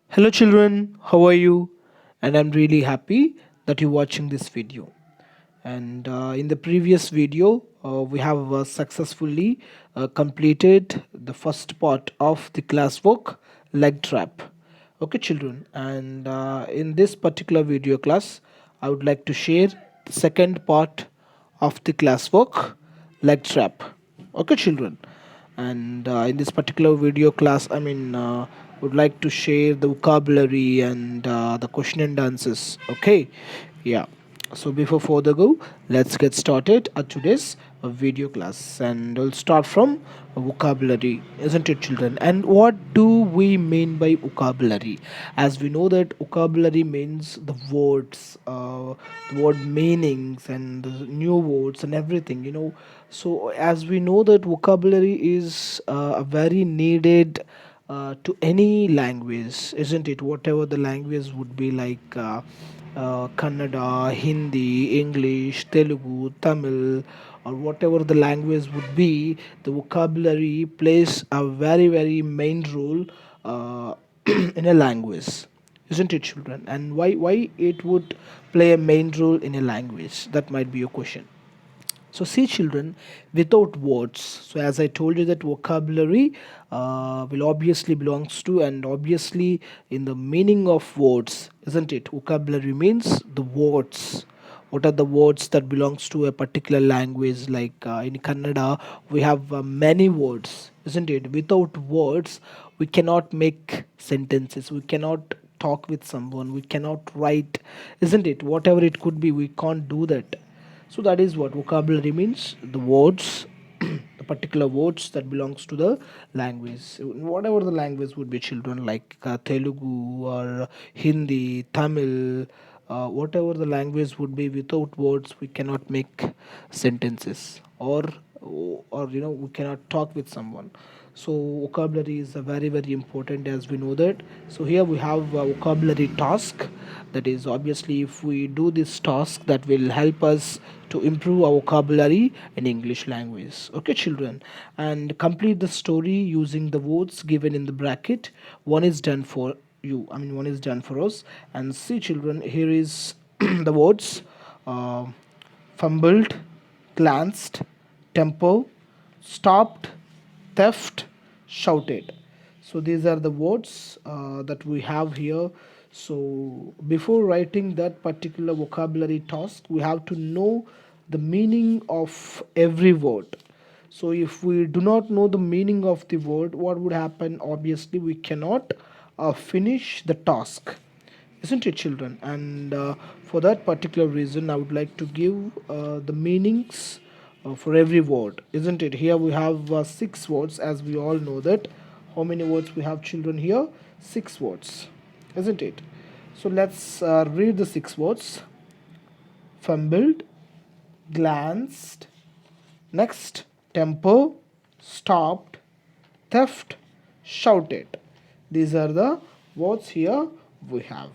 Hello children, how are you? And I'm really happy that you're watching this video. And in the previous video, we have successfully completed the first part of the classwork leg trap. Okay, children. And in this particular video class, I would like to share the second part of the classwork leg trap. Okay, children. And in this particular video class, would like to share the vocabulary and the question and answers. Okay, yeah. So before further go, let's get started at today's video class, and we'll start from vocabulary, isn't it, children? And what do we mean by vocabulary? As we know that vocabulary means the words, the word meanings, and the new words and everything. So as we know that vocabulary is a very needed to any language, isn't it? Whatever the language would be, like Kannada, Hindi, English, Telugu, Tamil, or whatever the language would be, the vocabulary plays a very main role in a language, isn't it, children? And why it would play a main role in a language? That might be your question. So see, children, without words. So as I told you that vocabulary will obviously belongs to, and obviously in the meaning of words, isn't it? Vocabulary means the words. What are the words that belongs to a particular language? Like in Kannada, we have many words, isn't it? Without words, we cannot make sentences. We cannot talk with someone. We cannot write, isn't it? Whatever it could be, we can't do that. So that is what vocabulary means, the words, the particular words that belongs to the language, whatever the language would be, children, like Telugu or Hindi, Tamil, whatever the language would be. Without words we cannot make sentences, or we cannot talk with someone. So vocabulary is very important, as we know that. So here we have a vocabulary task. That is, obviously, if we do this task, that will help us to improve our vocabulary in English language. Okay, children, and complete the story using the words given in the bracket. One is done for you, one is done for us. And see, children, here is the words: uh, fumbled, glanced, tempo, stopped, theft, shouted. So these are the words that we have here. So before writing that particular vocabulary task, we have to know the meaning of every word. So if we do not know the meaning of the word, what would happen? Obviously we cannot finish the task, isn't it, children? And for that particular reason, I would like to give the meanings for every word, isn't it? Here we have six words, as we all know that. How many words we have, children? Here six words, isn't it? So let's read the six words: fumbled, glanced, next tempo, stopped, theft, shouted. These are the words here we have.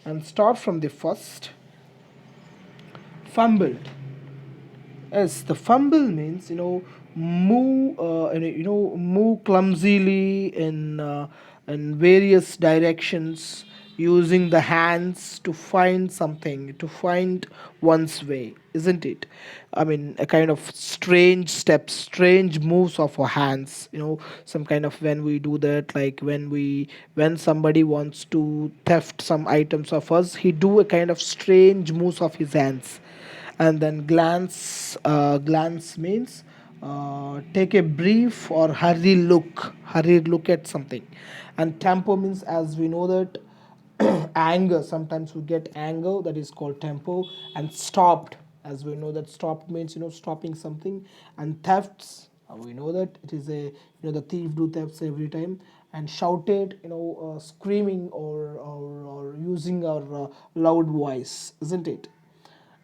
And start from the first: fumbled. Yes, the fumble means, move, move clumsily in various directions, using the hands to find something, to find one's way, isn't it? A kind of strange steps, strange moves of our hands. Some kind of, when we do that, like when somebody wants to theft some items of us, he do a kind of strange moves of his hands. And then glance means take a brief or hurried look at something. And tempo means, as we know that, anger, sometimes we get anger, that is called tempo. And stopped, as we know that stopped means, stopping something. And thefts, we know that it is a, the thief do thefts every time. And shouted, screaming, or using our loud voice, isn't it?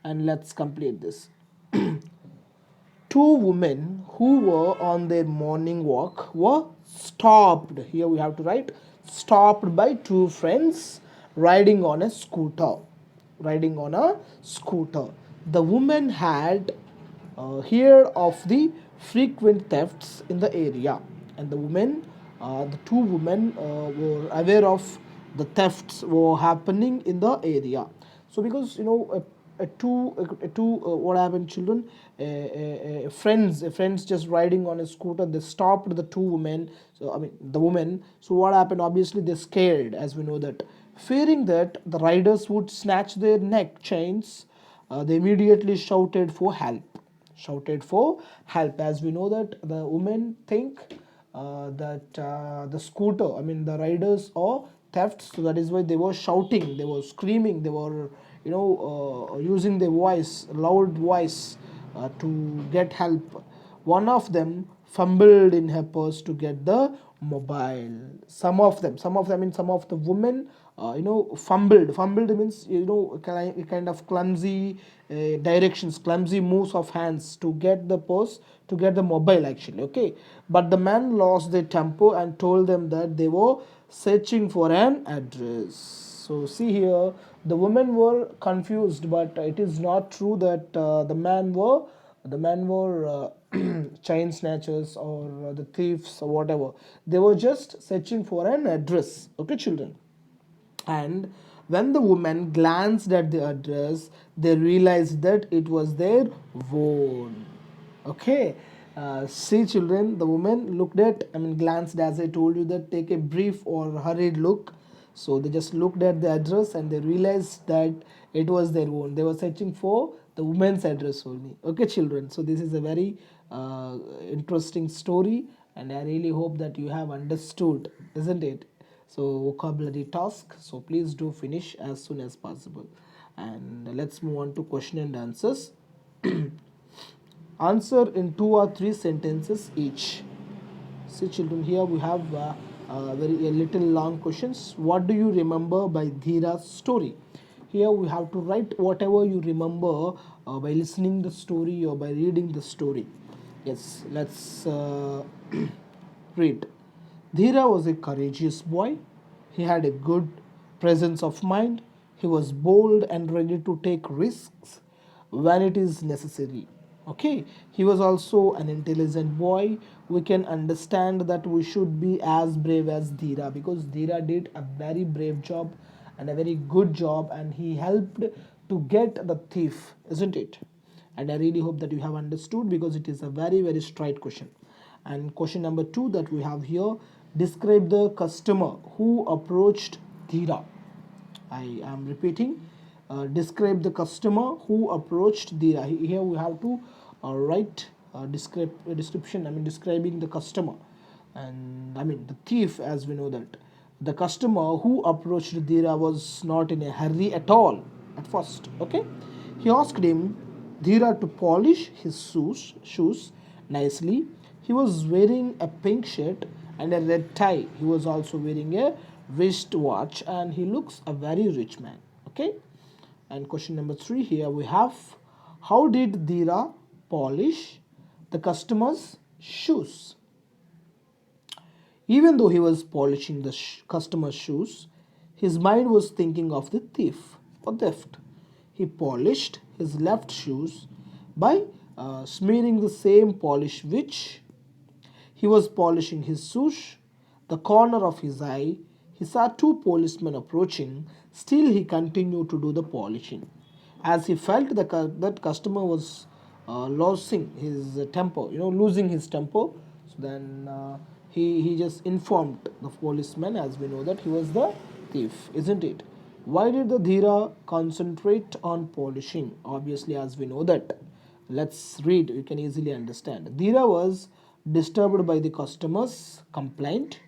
And let's complete this. Two women who were on their morning walk were stopped. Here we have to write stopped by two friends riding on a scooter. Riding on a scooter. The woman had heard of the frequent thefts in the area, and the two women were aware of the thefts were happening in the area. So because what happened, children, friends just riding on a scooter, they stopped the two women, so I mean the woman. So what happened, obviously they scared, as we know that, fearing that the riders would snatch their neck chains. They immediately shouted for help. As we know that the women think that the scooter, I mean the riders, are thefts, so that is why they were shouting, they were screaming, they were using their voice, loud voice, to get help. One of them fumbled in her purse to get the mobile. Some of them means some of the women fumbled means kind of clumsy directions, clumsy moves of hands to get the purse, to get the mobile actually. Okay, but the man lost their temper and told them that they were searching for an address. So see here, the women were confused, but it is not true that the men were chain snatchers or the thieves or whatever. They were just searching for an address. Okay, children. And when the woman glanced at the address, they realized that it was their own. Okay. See, children, the woman looked at, I mean, glanced, as I told you, that take a brief or hurried look. So they just looked at the address and they realized that it was their own. They were searching for the woman's address only. Okay, children. So this is a very interesting story, and I really hope that you have understood, isn't it? So vocabulary task, so please do finish as soon as possible. And let's move on to question and answers. Answer in 2 or 3 sentences each. See, children, here we have a little long questions. What do you remember by Dhira's story? Here we have to write whatever you remember by listening the story or by reading the story. Yes, let's read. Dhira was a courageous boy. He had a good presence of mind. He was bold and ready to take risks when it is necessary. Okay, he was also an intelligent boy. We can understand that we should be as brave as Dhira, because Dhira did a very brave job and a very good job, and he helped to get the thief, isn't it? And I really hope that you have understood, because it is a very very straight question. And question number 2 that we have here, describe the customer who approached Dhira. I am repeating, describe the customer who approached Dhira. Here we have to write description, I mean describing the customer, and I mean the thief. As we know that the customer who approached Dhira was not in a hurry at all at first. Okay, he asked him, Dhira, to polish his shoes nicely. He was wearing a pink shirt and a red tie. He was also wearing a wristwatch, and he looks a very rich man. Okay, and question number 3, here we have, how did Dhira polish the customer's shoes? Even though he was polishing the customer's shoes, his mind was thinking of the thief or theft. He polished his left shoes by smearing the same polish which he was polishing his shoes. The corner of his eye, he saw 2 policemen approaching. Still, he continued to do the polishing, as he felt that customer was losing his temper, losing his temper. So then he just informed the policeman, as we know that he was the thief, isn't it? Why did the Dhira concentrate on polishing? Obviously, as we know that. Let's read, you can easily understand. Dhira was disturbed by the customer's complaint.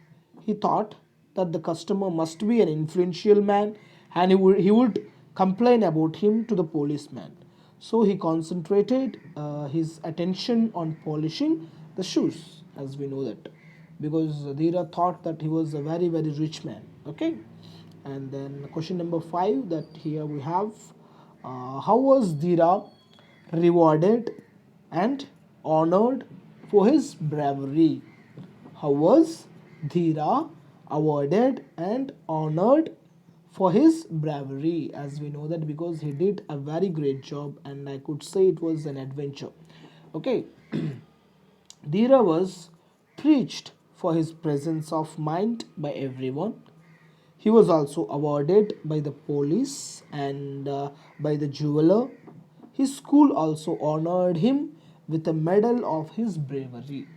He thought that the customer must be an influential man, and he would complain about him to the policeman. So he concentrated his attention on polishing the shoes, as we know that, because Dhira thought that he was a very very rich man. Okay, and then question number 5 that here we have, how was Dhira rewarded and honored for his bravery? How was Dhira awarded and honored for his bravery? As we know that, because he did a very great job, and I could say it was an adventure. Okay, Dhira was preached for his presence of mind by everyone. He was also awarded by the police and by the jeweler. His school also honored him with a medal of his bravery.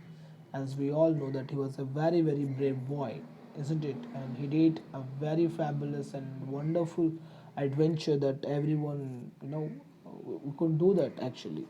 As we all know that he was a very very brave boy, isn't it? And he did a very fabulous and wonderful adventure that everyone we could do that actually.